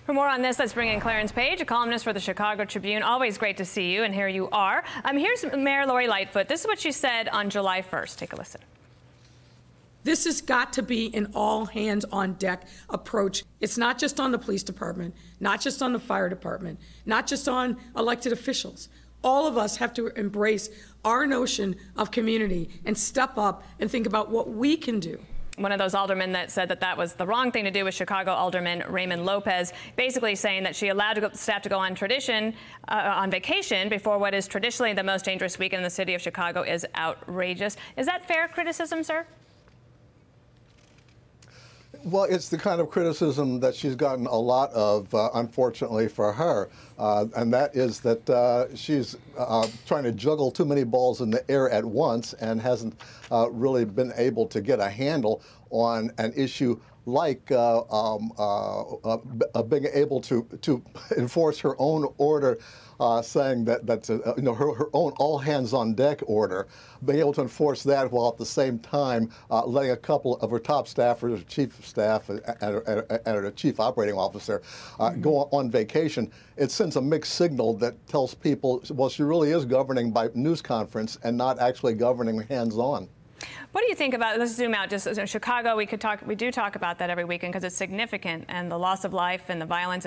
For more on this, let's bring in Clarence Page, a columnist for the Chicago Tribune. Always great to see you, and here you are. Here's Mayor Lori Lightfoot. This is what she said on July 1st. Take a listen. This has got to be an all-hands-on-deck approach. It's not just on the police department, not just on the fire department, not just on elected officials. All of us have to embrace our notion of community and step up and think about what we can do. One of those aldermen that said that that was the wrong thing to do was Chicago Alderman Raymond Lopez, basically saying that she allowed staff to go on vacation before what is traditionally the most dangerous weekend in the city of Chicago is outrageous. Is that fair criticism, sir? Well, it's the kind of criticism that she's gotten a lot of, unfortunately for her, and that is that she's trying to juggle too many balls in the air at once and hasn't really been able to get a handle on an issue like being able to enforce her own order, saying that's her own all-hands-on-deck order, being able to enforce that while at the same time letting a couple of her top staffers, chief of staff, and a chief operating officer go on vacation. It sends a mixed signal that tells people, well, she really is governing by news conference and not actually governing hands-on. What do you think about, let's zoom out, just in Chicago, we do talk about that every weekend because it's significant, and the loss of life and the violence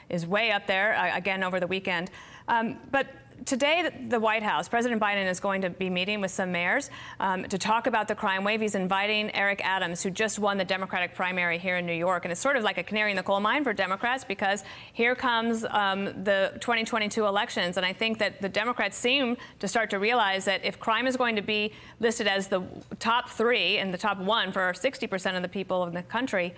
is way up there, again, over the weekend. But today, the White House, President Biden is going to be meeting with some mayors to talk about the crime wave. He's inviting Eric Adams, who just won the Democratic primary here in New York. And it's sort of like a canary in the coal mine for Democrats because here comes the 2022 elections. And I think that the Democrats seem to start to realize that if crime is going to be listed as the top 3 and the top 1 for 60% of the people in the country,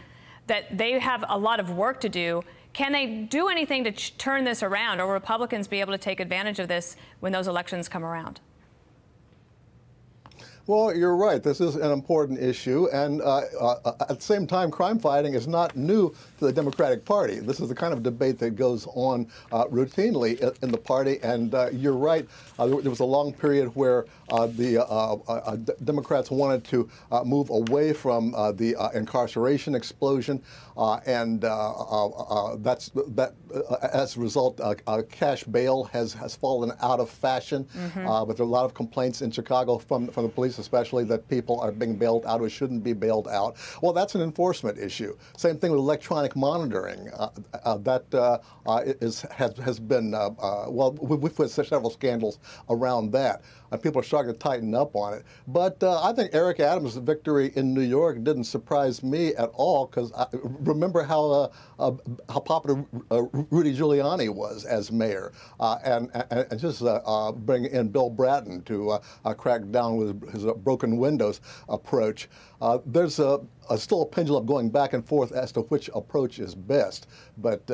that they have a lot of work to do. Can they do anything to turn this around, or will Republicans be able to take advantage of this when those elections come around? Well, you're right. This is an important issue. And at the same time, crime fighting is not new to the Democratic Party. This is the kind of debate that goes on routinely in the party. And you're right. There was a long period where the Democrats wanted to move away from the incarceration explosion. And as a result, cash bail has fallen out of fashion. But there are a lot of complaints in Chicago from the police, especially, that people are being bailed out who shouldn't be bailed out. Well, that's an enforcement issue. Same thing with electronic monitoring. That has been, well, we've put several scandals around that. People are starting to tighten up on it. But I think Eric Adams' victory in New York didn't surprise me at all, because remember how popular Rudy Giuliani was as mayor, and just bring in Bill Bratton to crack down with his broken windows approach. There's still a pendulum going back and forth as to which approach is best. But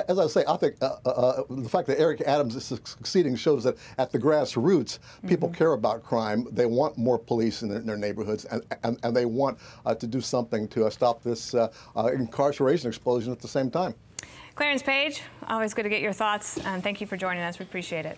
as I say, I think the fact that Eric Adams is succeeding shows that at the grassroots, people care about crime. They want more police in their neighborhoods, and they want to do something to stop this incarceration explosion at the same time. Clarence Page, always good to get your thoughts, and thank you for joining us. We appreciate it.